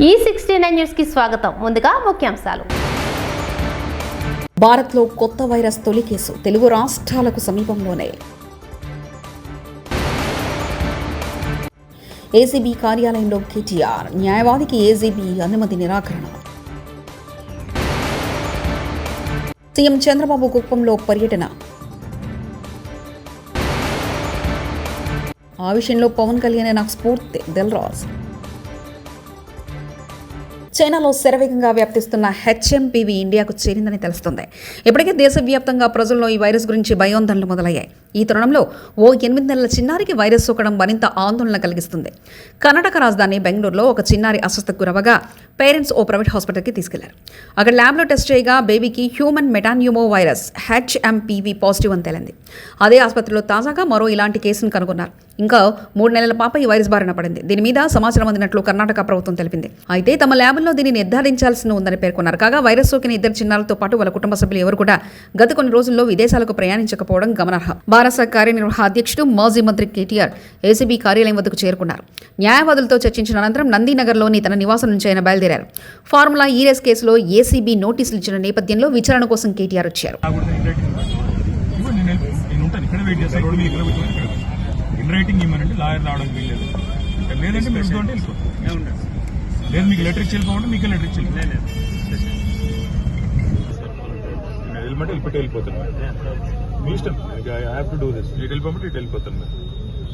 E69 news కి స్వాగతం. ముందుగా ముఖ్యాంశాలు. భారత్లో కొత్త వైరస్ తొలి కేసు తెలుగు రాష్ట్రాలకు సమీపంలోనే. ఏసీబీ కార్యాలయంలో కేటీఆర్, న్యాయవాదికి ఏసీబీ అనుమతి నిరాకరణ. సీఎం చంద్రబాబు కుప్పంలో పర్యటన. ఆ విషయంలో పవన్ కళ్యాణ్ నాకు స్ఫూర్తి దిల్రాజ్. చైనాలో శరవేగంగా వ్యాప్తిస్తున్న హెచ్ఎంపీవీ ఇండియాకు చేరిందని తెలుస్తుంది. ఇప్పటికే దేశవ్యాప్తంగా ప్రజల్లో ఈ వైరస్ గురించి భయోందనలు మొదలయ్యాయి. ఈ తరుణంలో ఓ 8 నెలల చిన్నారికి వైరస్ సోకడం మరింత ఆందోళన కలిగిస్తుంది. కర్ణాటక రాజధాని బెంగళూరులో ఒక చిన్నారి అస్వస్థకు గురవగా పేరెంట్స్ ఓ ప్రైవేట్ హాస్పిటల్కి తీసుకెళ్లారు. అక్కడ ల్యాబ్లో టెస్ట్ చేయగా బేబీకి human metapneumo virus HMPV positive అని తేలింది. అదే ఆసుపత్రిలో తాజాగా మరో ఇలాంటి కేసును కనుగొన్నారు. ఇంకా 3 నెలల పాప ఈ వైరస్ బారిన పడింది. దీని మీద సమాచారం అందినట్లు కర్ణాటక ప్రభుత్వం తెలిపింది. అయితే తమ ల్యాబ్లో దీన్ని నిర్ధారించాల్సి ఉందని పేర్కొన్నారు. కాగా వైరస్ సోకిన 2 చిన్నారులతో పాటు వాళ్ళ కుటుంబ సభ్యులు ఎవరు కూడా గత కొన్ని రోజుల్లో విదేశాలకు ప్రయాణించకపోవడం గమనార్హం. భారత కార్యనిర్వాహక అధ్యక్షుడు మాజీ మంత్రి కేటీఆర్ ఏసీబీ కార్యాలయం వద్దకు చేరుకున్నారు. న్యాయవాదులతో చర్చించిన అనంతరం నందీనగర్లోని తన నివాసం నుంచి ఆయన బయలుదేరారు. ఫార్ములా ఈ రేస్ కేసులో ఏసీబీ నోటీసులు ఇచ్చిన నేపథ్యంలో విచారణ కోసం కేటీఆర్ వచ్చారు. రైటింగ్ ఇవ్వమంటే లాయర్ రావడానికి వీల్లేదు, లేదంటే మీరు ఉంటే లేదు. మీకు లెటర్ ఇచ్చి వెళ్ళిపోమంటే మీకు లెటర్ ఇచ్చి వెళ్ళమంటే వెళ్ళిపోతాను. మీ ఇష్టం. I have to do this. ఇటు వెళ్ళిపోమంటే ఇటు వెళ్ళిపోతాను.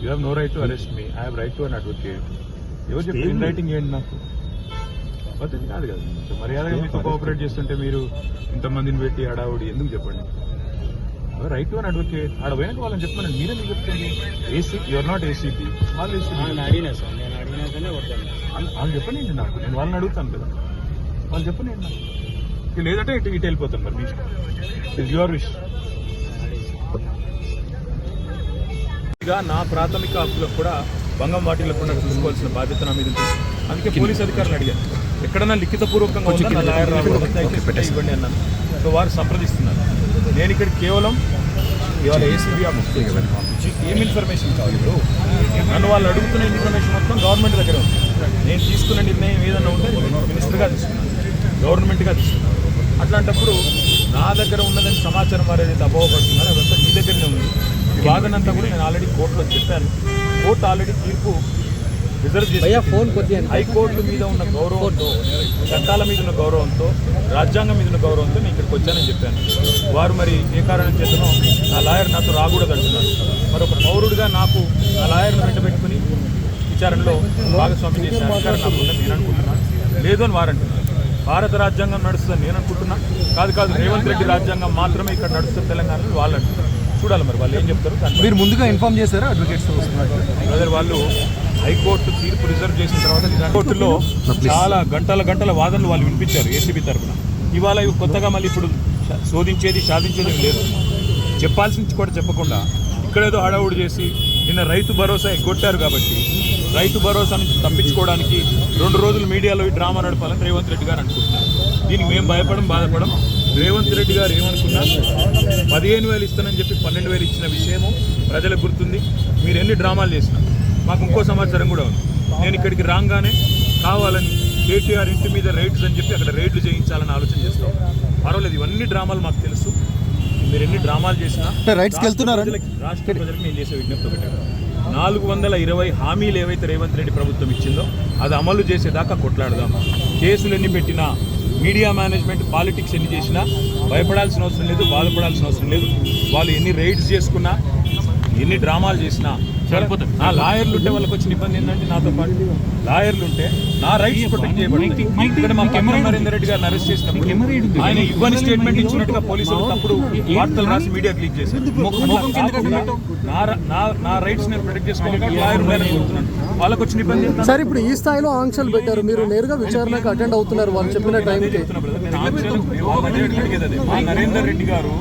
You have no right to arrest me. I have right to an advocate. ఎవరు చెప్పి ఇన్ రైటింగ్ ఏంటి నాకు పద్ధతి కాదు కదా. మర్యాదగా మీతో కోఆపరేట్ చేస్తుంటే మీరు ఇంతమందిని పెట్టి హడావుడి ఎందుకు చెప్పండి. Right to an advocate. ఆడ పోయినాక వాళ్ళని చెప్పమని మీరే మీకు చెప్తుంది. AC your not ACP. వాళ్ళు చెప్పండి నాకు. నేను వాళ్ళని అడుగుతాను కదా, వాళ్ళు చెప్పండి నాకు. లేదంటే ఇటు వెళ్ళిపోతాను. మరి మీ ఇష్టం. It your wish. నా ప్రాథమిక హక్కులకు కూడా భంగం వాటిల్లకుండా చూసుకోవాల్సిన బాధ్యత నా మీద ఉంది. అందుకే పోలీస్ అధికారులు అడిగారు, ఎక్కడన్నా లిఖితపూర్వకంగా ఇవ్వండి అన్నాను. సో వారు సంప్రదిస్తున్నారు. నేను ఇక్కడ కేవలం ఇవాళ ఏసీబీ ఆఫీస్ ఏం ఇన్ఫర్మేషన్ కావాలి. ఇప్పుడు నన్ను వాళ్ళు అడుగుతున్న ఇన్ఫర్మేషన్ మొత్తం గవర్నమెంట్ దగ్గర ఉంది. నేను తీసుకున్న నిర్ణయం ఏదన్నా ఉంటే మినిస్టర్గా తీసుకున్నాను, గవర్నమెంట్గా తీసుకున్నాను. అట్లాంటప్పుడు నా దగ్గర ఉన్నదని సమాచారం వారు ఏదైతే అపోహపడుతున్నారో అదంతా మీ దగ్గరనే ఉంది. ఈ వాదనంతా కూడా నేను ఆల్రెడీ కోర్టులో చెప్పాను. కోర్టు ఆల్రెడీ తీర్పు రిజర్వ్ చేసి హైకోర్టు మీద ఉన్న గౌరవంతో, చట్టాల మీద ఉన్న గౌరవంతో, రాజ్యాంగం మీద ఉన్న గౌరవంతో నేను ఇక్కడికి వచ్చానని చెప్పాను. వారు మరి ఏ కారణం చేతనో నా లాయర్ నాతో రాకూడదు అంటున్నారు. మరి ఒక పౌరుడిగా నాకు నా లాయర్ను వెంటబెట్టుకుని విచారణలో భాగస్వామి చేసిన అధికారం నాకు ఉందని నేను అనుకుంటున్నాను. లేదు అని వారు అంటున్నారు. భారత రాజ్యాంగం నడుస్తుందని నేను అనుకుంటున్నా. కాదు రేవంత్ రెడ్డి రాజ్యాంగం మాత్రమే ఇక్కడ నడుస్తుంది తెలంగాణలో వాళ్ళు అంటున్నారు. చూడాలి మరి వాళ్ళు ఏం చెప్తారు. మీరు ముందుగా ఇన్ఫార్మ్ చేశారా అడ్వకేట్స్? బ్రదర్, వాళ్ళు హైకోర్టు తీర్పు రిజర్వ్ చేసిన తర్వాత హైకోర్టులో చాలా గంటల వాదనలు వాళ్ళు వినిపించారు ఏసీబీ తరఫున. ఇవాళ కొత్తగా మళ్ళీ ఇప్పుడు శోధించేది సాధించేది లేదు. చెప్పాల్సింది కూడా చెప్పకుండా ఇక్కడేదో హడావుడి చేసి నిన్న రైతు భరోసా ఎగ్గొట్టారు. కాబట్టి రైతు భరోసా నుంచి తప్పించుకోవడానికి 2 రోజులు మీడియాలో ఈ డ్రామా నడపాలని రేవంత్ రెడ్డి గారు అనుకుంటున్నారు. దీనికి మేము బాధపడం. రేవంత్ రెడ్డి గారు ఏమనుకున్నా 15,000 ఇస్తానని చెప్పి 12,000 ఇచ్చిన విషయము ప్రజలకు గుర్తుంది. మీరు ఎన్ని డ్రామాలు చేసినా మాకు ఇంకో సమాచారం కూడా ఉంది. నేను ఇక్కడికి రాగానే కావాలని కేటీఆర్ ఇంటి మీద రైడ్స్ అని చెప్పి అక్కడ రైడ్లు చేయించాలని ఆలోచన చేస్తాం. పర్వాలేదు, ఇవన్నీ డ్రామాలు మాకు తెలుసు. మీరు ఎన్ని డ్రామాలు చేసినా రాష్ట్ర ప్రజలకు నేను చేసే విజ్ఞప్తి ఒకటే, 420 హామీలు ఏవైతే రేవంత్ రెడ్డి ప్రభుత్వం ఇచ్చిందో అది అమలు చేసేదాకా కొట్లాడదాం. కేసులు ఎన్ని పెట్టినా, మీడియా మేనేజ్మెంట్ పాలిటిక్స్ ఎన్ని చేసినా భయపడాల్సిన అవసరం లేదు, బాధపడాల్సిన అవసరం లేదు. వాళ్ళు ఎన్ని రైడ్స్ చేసుకున్నా, ఎన్ని డ్రామాలు చేసినా సరిపోతుంది. నా లాయర్లు ఉంటే వాళ్ళకి వచ్చిన ఇబ్బంది ఏంటంటే, నాతో పాటు లాయర్లు ఉంటే నా రైట్స్ ప్రొటెక్ట్ చేయబడింది. ఇక్కడ మా నరేందర్ రెడ్డి గారిని అరెస్ట్ చేసినప్పుడు ఆయన ఇవ్వని స్టేట్మెంట్ ఇచ్చినట్టుగా పోలీసులు తప్పుడు వార్తలు రాసి మీడియా క్లిక్ చేశారు. నా రైట్స్ నేను ప్రొటెక్ట్ చేసుకోవాలి, లాయర్ కోరుతున్నాను. వాళ్ళకి వచ్చిన ఇబ్బంది సార్. ఇప్పుడు ఈ స్థాయిలో ఆంక్షలు పెట్టారు, మీరు నేరుగా విచారణకు అటెండ్ అవుతున్నారు వాళ్ళు చెప్పిన టైంకి. మా నరేందర్ రెడ్డి గారు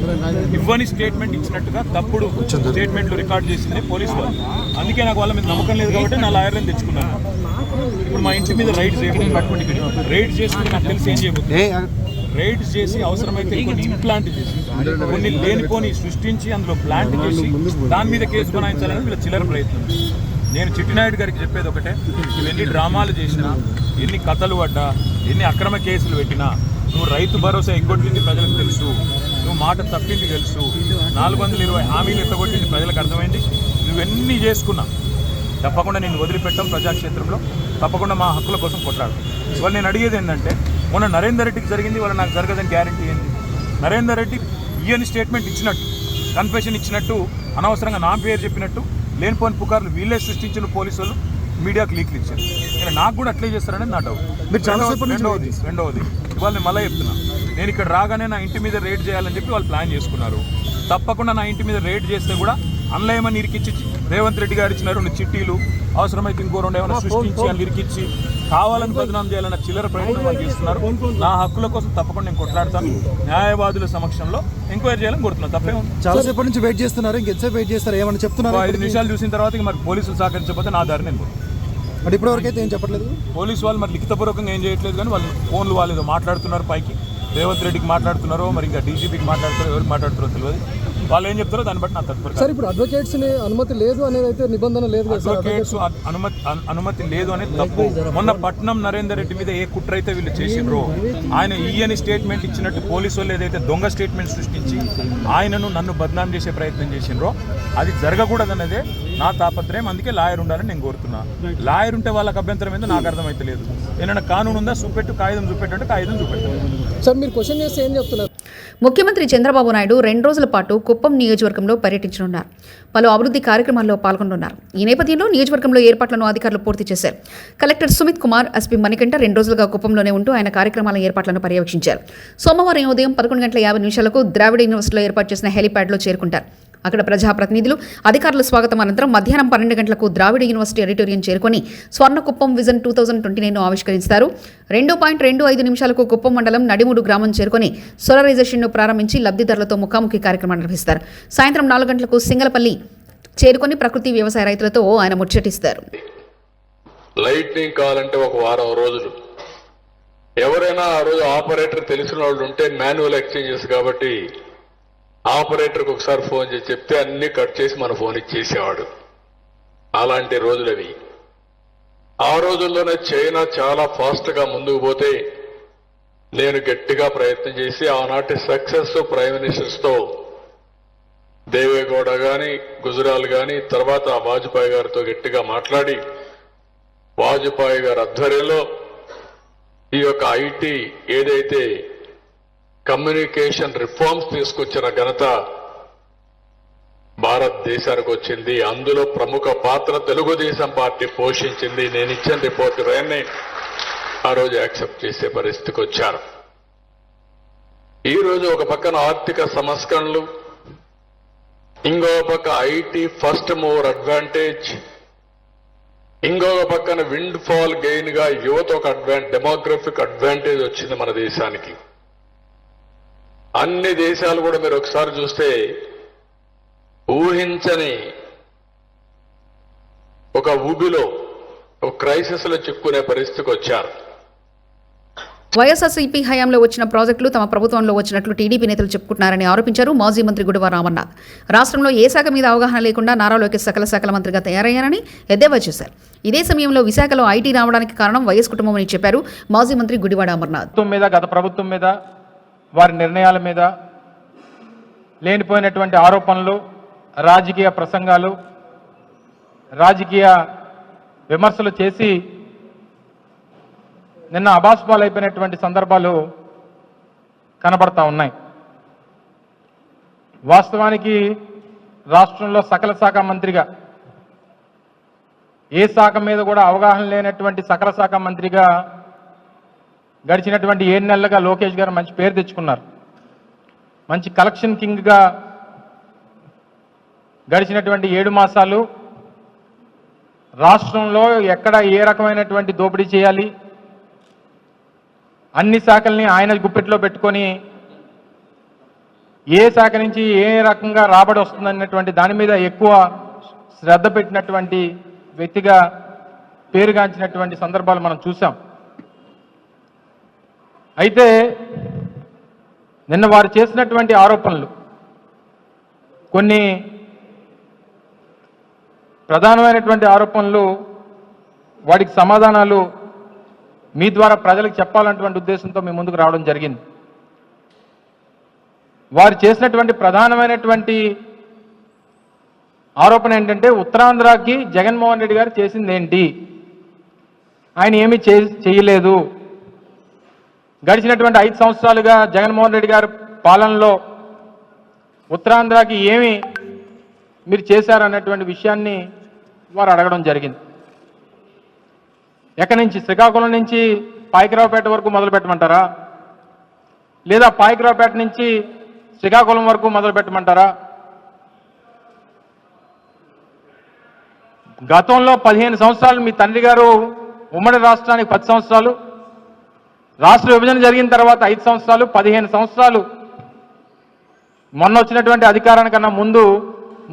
ఇవ్వని స్టేట్మెంట్ ఇచ్చినట్టుగా తప్పుడు స్టేట్మెంట్లు రికార్డ్ చేసింది పోలీసులు. అందుకే నాకు వాళ్ళ మీద నమ్మకం లేదు కాబట్టి నా లాయర్ని తెచ్చుకున్నాను. ఇప్పుడు మా ఇంటి మీద రైడ్స్ రైడ్స్ చేసుకుని నాకు తెలిసి ఏం చేయబోతుంది. రైడ్స్ చేసి అవసరమైతే కొన్ని ఇంప్లాంట్ చేసి కొన్ని లేనిపోని సృష్టించి అందులో ప్లాంట్ చేసి దాని మీద కేసు బనాయించాలని వీళ్ళ చిల్లర ప్రయత్నం. నేను చిట్టినాయుడు గారికి చెప్పేది ఒకటే, ఇవన్నీ డ్రామాలు చేసినా ఎన్ని కథలు పడ్డా, ఎన్ని అక్రమ కేసులు పెట్టినా, నువ్వు రైతు భరోసా ఎగ్గొట్టింది ప్రజలకు తెలుసు, నువ్వు మాట తప్పింది తెలుసు, 420 హామీలు ఎత్తగొట్టింది ప్రజలకు అర్థమైంది. నువ్వెన్నీ చేసుకున్నా తప్పకుండా నేను వదిలిపెట్టాం. ప్రజాక్షేత్రంలో తప్పకుండా మా హక్కుల కోసం కొట్లాడు. ఇవాళ నేను అడిగేది ఏంటంటే, మొన్న నరేందర్ రెడ్డికి జరిగింది, ఇవాళ నాకు జరగదని గ్యారంటీ ఏంది? నరేందర్ రెడ్డి ఈయన స్టేట్మెంట్ ఇచ్చినట్టు, కన్ఫెషన్ ఇచ్చినట్టు, అనవసరంగా నా పేరు చెప్పినట్టు లేనిపోని పుకార్లు వీళ్ళే సృష్టించిన పోలీసు వాళ్ళు మీడియాకు లీక్లు ఇచ్చారు. ఇలా నాకు కూడా అట్లే చేస్తారనేది నా డౌట్. రెండవది ఇవాళ నేను మళ్ళీ చెప్తున్నా, నేను ఇక్కడ రాగానే నా ఇంటి మీద రేడ్ చేయాలని చెప్పి వాళ్ళు ప్లాన్ చేసుకున్నారు. తప్పకుండా నా ఇంటి మీద రేడ్ చేస్తే కూడా అందులో ఏమని ఇరికిచ్చి, రేవంత్ రెడ్డి గారు ఇచ్చిన 2 చిట్టీలు, అవసరమైతే ఇంకో 2 ఏమైనా సృష్టించి అని ఇరికిచ్చి కావాలని బదనాం చేయాలన్న చిల్లర ప్రయత్నం వాళ్ళు చేస్తున్నారు. నా హక్కుల కోసం తప్పకుండా నేను కొట్లాడతాను. న్యాయవాదుల సమక్షంలో ఎంక్వైరీ చేయాలని కోరుతున్నాను. తప్పే ఉంది. చాలాసేపటి నుంచి వెయిట్ చేస్తున్నారు, ఇంకెంతసేపు వెయిట్ చేస్తారు? ఏమన్నా చెప్తున్నారు? 5 నిమిషాలు చూసిన తర్వాత మరి పోలీసులు సహకరించకపోతే నా దారి నేను అంటే ఇప్పటివరకు అయితే ఏం చెప్పట్లేదు పోలీసు వాళ్ళు. మరి లిఖితపూర్వకంగా ఏం చేయట్లేదు, కానీ వాళ్ళు ఫోన్లు వాళ్ళు ఏదో మాట్లాడుతున్నారు పైకి. రేవంత్ రెడ్డికి మాట్లాడుతున్నారో, మరి ఇంకా డీజీపీకి మాట్లాడుతారో, ఎవరికి మాట్లాడుతారో తెలియదు. వాళ్ళు ఏం చెప్తారో దాన్ని బట్టి నా తదుపరి. సార్, ఇప్పుడు అడ్వకేట్స్ అనుమతి లేదు అనేది అయితే నిబంధన లేదు కదా? అడ్వకేట్స్ అనుమతి లేదు అనేది తప్పు. మొన్న పట్నం నరేందర్ రెడ్డి మీద ఏ కుట్ర అయితే వీళ్ళు చేసిండ్రో, ఆయన ఈయని స్టేట్మెంట్ ఇచ్చినట్టు పోలీసు వాళ్ళు ఏదైతే దొంగ స్టేట్మెంట్ సృష్టించి ఆయనను నన్ను బద్నాం చేసే ప్రయత్నం చేసిండ్రో, అది జరగకూడదన్నదే నా తాపత్రయం. అందుకే లాయర్ ఉండాలని నేను కోరుతున్నా. లాయర్ ఉంటే వాళ్ళకి అభ్యంతరం ఏందో నాకు అర్థమైతే లేదు. ఏమైనా కానూను ఉందా, చూపెట్టు, కాగితం చూపెట్టు, కాగితం చూపెట్టు. సార్, మీరు క్వశ్చన్ చేస్తే ఏం చెప్తున్నారు? ముఖ్యమంత్రి చంద్రబాబు నాయుడు 2 రోజుల పాటు కుప్పం నియోజకవర్గంలో పర్యటించనున్నారు. పలు అభివృద్ధి కార్యక్రమాల్లో పాల్గొనున్నారు. ఈ నేపథ్యంలో నియోజకవర్గంలో ఏర్పాట్లను అధికారులు పూర్తి చేశారు. కలెక్టర్ సుమిత్ కుమార్, ఎస్పీ మణికంఠ 2 రోజులుగా కుప్పంలోనే ఉంటూ ఆయన కార్యక్రమాల ఏర్పాట్లను పర్యవేక్షించారు. సోమవారం ఉదయం 11:50 ద్రావిడ యూనివర్సిటీలో ఏర్పాటు చేసిన హెలిప్యాడ్లో చేరుకుంటారు. అక్కడ ప్రజాప్రతినిధులు, అధికారుల స్వాగతం అనంతరం మధ్యాహ్నం 12 గంటలకు ద్రావిడ యూనివర్సిటీ ఆడిటోరియం చేరుకొని స్వర్ణకుప్పం విజన్ 2029ను ఆవిష్కరిస్తారు. 2.25 నిమిషాలకు కుప్పం మండలం నడిమూడు గ్రామం చేరుకొని సోలరైజేషన్ను ప్రారంభించి లబ్ధిదారులతో ముఖాముఖి కార్యక్రమం నిర్వహిస్తారు. సాయంత్రం 4 గంటలకు సింగలపల్లి చేరుకొని ప్రకృతి వ్యవసాయ రైతులతో ఆయన ముచ్చటిస్తారు. లైట్నింగ్ కావాలంటే ఒక వారం రోజులు. ఎవరైనా ఆ రోజు ఆపరేటర్ తెలిసిన వాళ్ళు ఉంటే మాన్యువల్ ఎక్స్చేంజెస్ కాబట్టి ఆపరేటర్కి ఒకసారి ఫోన్ చేసి చెప్తే అన్ని కట్ చేసి మన ఫోన్ ఇచ్చేసేవాడు. అలాంటి రోజులవి. ఆ రోజుల్లోనే చైనా చాలా ఫాస్ట్గా ముందుకు పోతే నేను గట్టిగా ప్రయత్నం చేసి ఆనాటి సక్సెస్ ప్రైమ్ మినిస్టర్స్తో దేవేగౌడ కానీ, గుజరాల్ కానీ, తర్వాత వాజ్పేయి గారితో గట్టిగా మాట్లాడి వాజ్పేయి గారి ఆధ్వర్యంలో ఈ యొక్క ఐటీ ఏదైతే కమ్యూనికేషన్ రిఫార్మ్స్ తీసుకొచ్చిన ఘనత భారతదేశానికి వచ్చింది. అందులో ప్రముఖ పాత్ర తెలుగుదేశం పార్టీ పోషించింది. నేను ఇచ్చిన రిపోర్ట్ రాయన్ని ఆ రోజు యాక్సెప్ట్ చేసే పరిస్థితికి వచ్చారు. ఈరోజు ఒక పక్కన ఆర్థిక సంస్కరణలు, ఇంకో పక్క ఐటీ ఫస్ట్ మూవర్ అడ్వాంటేజ్, ఇంకొక పక్కన విండ్ ఫాల్ గెయిన్ గా యువత ఒక డెమోగ్రఫిక్ అడ్వాంటేజ్ వచ్చింది మన దేశానికి. అన్ని దేశాలు కూడా మీరు ఒకసారి చూస్తే ఊహించని ఒక ఊబిలో, ఒక క్రైసిస్ లో చిక్కునే పరిస్థితికి వచ్చారు. వైఎస్ఆర్సీపీ హయాంలో వచ్చిన ప్రాజెక్టులు తమ ప్రభుత్వంలో వచ్చినట్లు టీడీపీ నేతలు చెప్పుకుంటున్నారని ఆరోపించారు మాజీ మంత్రి గుడివా రామన్నాథ్. రాష్ట్రంలో ఏ శాఖ మీద అవగాహన లేకుండా నారా లోకేష్ సకల శాఖల మంత్రిగా తయారయ్యారని ఎద్దేవా చేశారు. ఇదే సమయంలో విశాఖలో ఐటీ రావడానికి కారణం వైఎస్ కుటుంబం అని చెప్పారు మాజీ మంత్రి గుడివాడ అమర్నాథ్. గత ప్రభుత్వం మీద, వారి నిర్ణయాల మీద లేనిపోయినటువంటి ఆరోపణలు, రాజకీయ ప్రసంగాలు, రాజకీయ విమర్శలు చేసి నిన్న అబాస్పాలు అయిపోయినటువంటి సందర్భాలు కనబడతా ఉన్నాయి. వాస్తవానికి రాష్ట్రంలో సకల శాఖ మంత్రిగా, ఏ శాఖ మీద కూడా అవగాహన లేనటువంటి సకల శాఖ మంత్రిగా గడిచినటువంటి 7 నెలలుగా లోకేష్ గారు మంచి పేరు తెచ్చుకున్నారు. మంచి కలెక్షన్ కింగ్గా గడిచినటువంటి 7 మాసాలు రాష్ట్రంలో ఎక్కడ ఏ రకమైనటువంటి దోపిడీ చేయాలి, అన్ని శాఖల్ని ఆయన గుప్పెట్లో పెట్టుకొని ఏ శాఖ నుంచి ఏ రకంగా రాబడి వస్తుందన్నటువంటి దాని మీద ఎక్కువ శ్రద్ధ పెట్టినటువంటి వ్యక్తిగా పేరుగాంచినటువంటి సందర్భాలు మనం చూసాం. అయితే నిన్న వారు చేసినటువంటి ఆరోపణలు, కొన్ని ప్రధానమైనటువంటి ఆరోపణలు, వాటికి సమాధానాలు మీ ద్వారా ప్రజలకు చెప్పాలన్నటువంటి ఉద్దేశంతో మీ ముందుకు రావడం జరిగింది. వారు చేసినటువంటి ప్రధానమైనటువంటి ఆరోపణ ఏంటంటే ఉత్తరాంధ్రకి జగన్మోహన్ రెడ్డి గారు చేసింది ఏంటి, ఆయన ఏమీ చేయలేదు. గడిచినటువంటి 5 సంవత్సరాలుగా జగన్మోహన్ రెడ్డి గారి పాలనలో ఉత్తరాంధ్రకి ఏమి మీరు చేశారన్నటువంటి విషయాన్ని వారు అడగడం జరిగింది. ఎక్కడి నుంచి, శ్రీకాకుళం నుంచి పాయకరావుపేట వరకు మొదలు పెట్టమంటారా, లేదా పాయకరావుపేట నుంచి శ్రీకాకుళం వరకు మొదలు పెట్టమంటారా? గతంలో 15 సంవత్సరాలు మీ తండ్రి గారు ఉమ్మడి రాష్ట్రానికి 10 సంవత్సరాలు, రాష్ట్ర విభజన జరిగిన తర్వాత 5 సంవత్సరాలు, 15 సంవత్సరాలు మొన్న వచ్చినటువంటి అధికారానికన్నా ముందు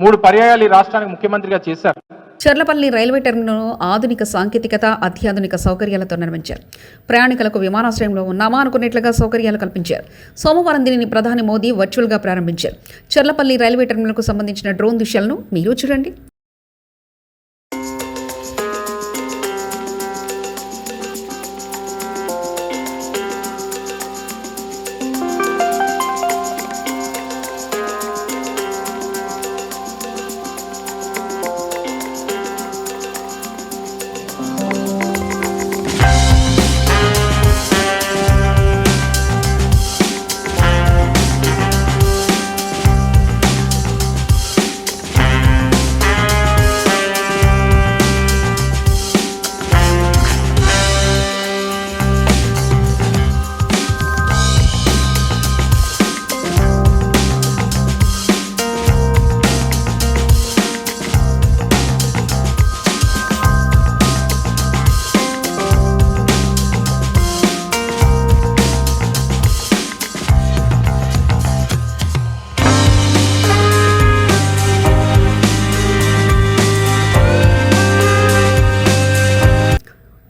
3 పర్యాయాలు ఈ రాష్ట్రానికి ముఖ్యమంత్రిగా చేశారు. చర్లపల్లి రైల్వే టెర్మినల్ ఆధునిక సాంకేతికత, అత్యాధునిక సౌకర్యాలతో నిర్మించారు. ప్రయాణికులకు విమానాశ్రయంలో ఉన్నామా అనుకునేట్లుగా సౌకర్యాలు కల్పించారు. సోమవారం దీనిని ప్రధాని మోదీ వర్చువల్గా ప్రారంభించారు. చర్లపల్లి రైల్వే టెర్మినల్కు సంబంధించిన డ్రోన్ దృశ్యాలను మీరు చూడండి.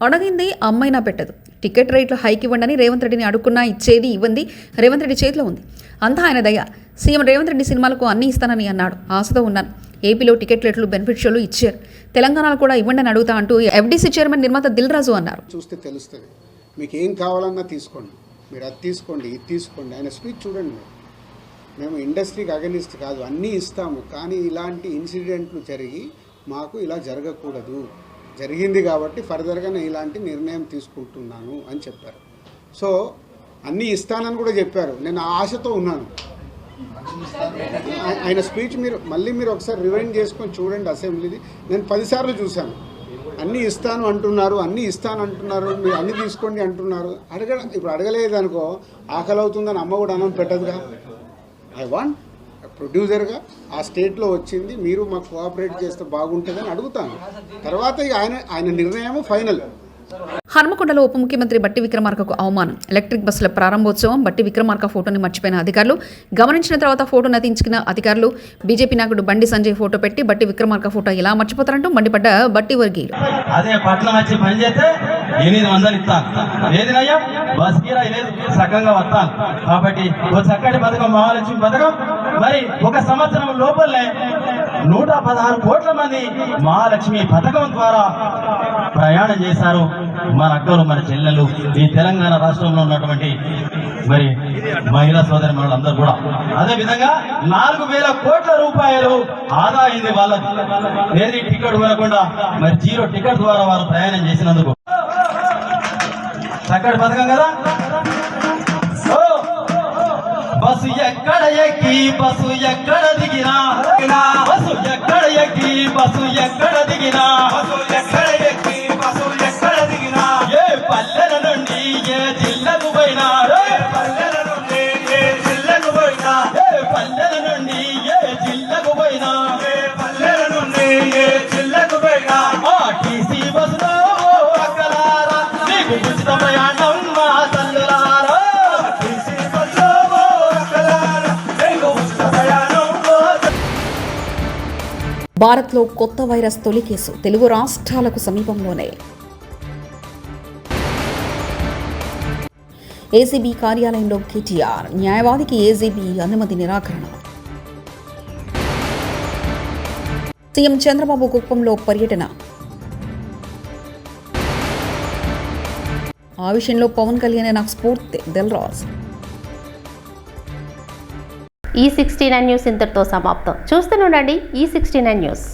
అడగింది అమ్మైనా పెట్టదు. టికెట్ రేట్లు హైక్ ఇవ్వండి రేవంత్ రెడ్డిని అడుక్కున్నా ఇచ్చేది ఇవ్వండి రేవంత్ రెడ్డి చేతిలో ఉంది. అంతా ఆయన దయ. సీఎం రేవంత్ రెడ్డి సినిమాలకు అన్నీ ఇస్తానని అన్నాడు. ఆశతో ఉన్నాను. ఏపీలో టికెట్ రేట్లు బెనిఫిట్ షోలు ఇచ్చారు. తెలంగాణలో కూడా ఇవ్వండి అని అడుగుతా అంటూ ఎఫ్డీసీ చైర్మన్ నిర్మాత దిల్ రాజు అన్నారు. చూస్తే తెలుస్తుంది, మీకు ఏం కావాలన్నా తీసుకోండి, మీరు అది తీసుకోండి, ఇది తీసుకోండి. ఆయన స్పీచ్ చూడండి. మేము ఇండస్ట్రీకి అగనిస్ట్ కాదు, అన్నీ ఇస్తాము, కానీ ఇలాంటి ఇన్సిడెంట్లు జరిగి మాకు ఇలా జరగకూడదు, జరిగింది కాబట్టి ఫర్దర్గా నేను ఇలాంటి నిర్ణయం తీసుకుంటున్నాను అని చెప్పారు. సో అన్నీ ఇస్తానని కూడా చెప్పారు. నేను ఆశతో ఉన్నాను. ఆయన స్పీచ్ మీరు ఒకసారి రివైండ్ చేసుకొని చూడండి అసెంబ్లీది. నేను 10 సార్లు చూశాను. అన్నీ ఇస్తాను అంటున్నారు, అన్నీ ఇస్తాను అంటున్నారు, మీరు అన్నీ తీసుకోండి అంటున్నారు. ఇప్పుడు అడగలేదు అనుకో, ఆకలి అవుతుందని అమ్మ కూడా అన్నం పెట్టదుగా. ఐ వాంట్ ప్రొడ్యూసర్గా ఆ స్టేట్లో వచ్చింది, మీరు మాకు కోఆపరేట్ చేస్తే బాగుంటుందని అడుగుతాను. తర్వాత ఇక ఆయన నిర్ణయం ఫైనల్. హన్మకొండలో ఉప ముఖ్యమంత్రి బట్టి విక్రమార్కకు అవమానం. ఎలక్ట్రిక్ బస్సుల ప్రారంభోత్సవం, బట్టి విక్రమార్క ఫోటోని మర్చిపోయిన అధికారులు, గమనించిన తర్వాత ఫోటో నతించిన అధికారులు, బీజేపీ నాయకుడు బండి సంజయ్ ఫోటో పెట్టి బట్టి విక్రమార్క ఫోటో ఇలా మర్చిపోతారంటూ మండిపడ్డ బట్టి వర్గీయులు. అదే పట్నం వచ్చి పని చేస్తే 800 ఇస్తాను, ఏదినయ్యా బస్ కిరా లేదు, సగంగా వస్తాను. కాబట్టి ఒక చక్కటి పథకం, మహాలక్ష్మి పథకం. మరి ఒక సంవత్సరం లోపలనే 116 కోట్ల మంది మహాలక్ష్మి పథకం ద్వారా ప్రయాణం చేశారు. మన అక్కలు, మన చెల్లెలు, ఈ తెలంగాణ రాష్ట్రంలో ఉన్నటువంటి మరి మహిళా సోదరి మనులందరూ కూడా. అదే విధంగా 4,000 కోట్ల రూపాయలు ఆదా అయింది వాళ్ళకి. ఏది టికెట్ కొనకుండా మరి 0 టికెట్ ద్వారా వారు ప్రయాణం చేసినందుకు. చక్కటి పథకం కదా. బస్సు ఎక్కడ ఎక్కి బస్సు ఎక్కడ దిగినా, బస్సు ఎక్కడ ఎక్కి బస్సు ఎక్కడ దిగినా, ఎక్కడ ఎక్కి బస్సు ఎక్కడ దిగినా, ఏ పల్లెల నుండి ఏ జిల్లకు పోయినా, పల్లెల నుండి ఏ జిల్లకు పోయినా, ఏ పల్లెల నుండి ఏ జిల్లకు పోయినా, పల్లెల నుండి ఏ జిల్లకు పోయినా, ఆర్టీసీ బస్సులో అక్కలారా మీకు ఉచిత ప్రయాణం మా తల్లులారా. భారత్లో కొత్త వైరస్ తొలి కేసు తెలుగు రాష్ట్రాలకు సమీపంలోనే. ఏసీబీ కార్యాలయంలో కేటీఆర్, న్యాయవాదికి ఏసీబీ అనుమతి నిరాకరణ. సీఎం చంద్రబాబు కుప్పంలో పర్యటన. ఆ విషయంలో పవన్ కళ్యాణ్ నాకు స్ఫూర్తి దిల్రాజ్. ఈ 69 న్యూస్ ఇంతటితో సమాప్తం. చూస్తూనే ఉండండి ఈ 69 న్యూస్.